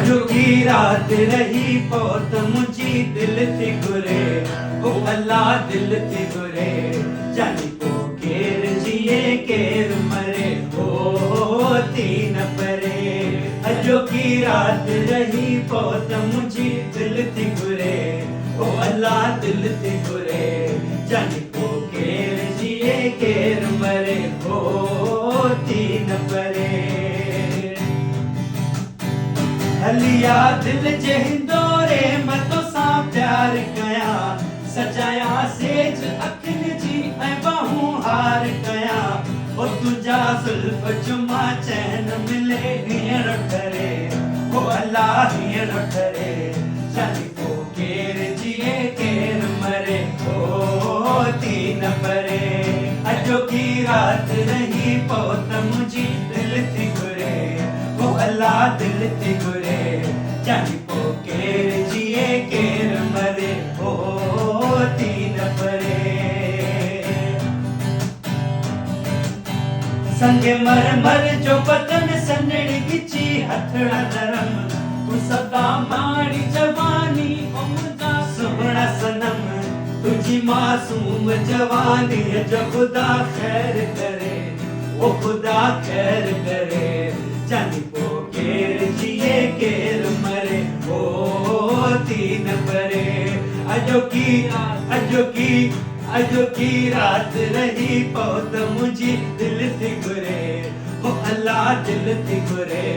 अजो की रात रही पौत मुझी दिल थी घुरे ओ अल्लाह दिल थी घुरे जानी को केर जिए केर मरे ओ तीन परे अजो की रात रही पौत मुझी दिल थी घुरे ओ अल्लाह दिल थी घुरे जानी को केर जिए केर मरे ओ तीन परे हलिया दिल जे हिंदोरे मतो सा प्यार कया सजाया सेज अखिन जी ऐं बाहूं हार कया ओ तुझा जुल्फ जुमा चैन मिले हीअण ठरे ओ अल्लाह हीअण ठरे जानी को केर जिए केर मरे ओ तीन परे अजो की रात रही पौत मुझी दिल थी घुरे ओ अल्लाह दिल थी घुरे जानी को केर जिए केर मरे ओ तीन परे संगे मर मर जो बदन सनड़ी गिची हथड़ा नरम तू सदा माड़ी जवानी उमदा सुहना सनम तुझी मासूम जवानी जो खुदा खैर करे ओ खुदा खैर करे जानी को केर जिए केर मरे ओ तीन परे अजो की रात रही पौत मुझी दिल थी घुरे ओ अल्लाह दिल थी घुरे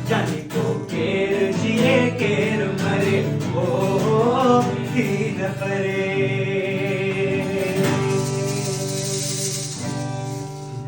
जानी को केर जिए केर मरे ओ तीन परे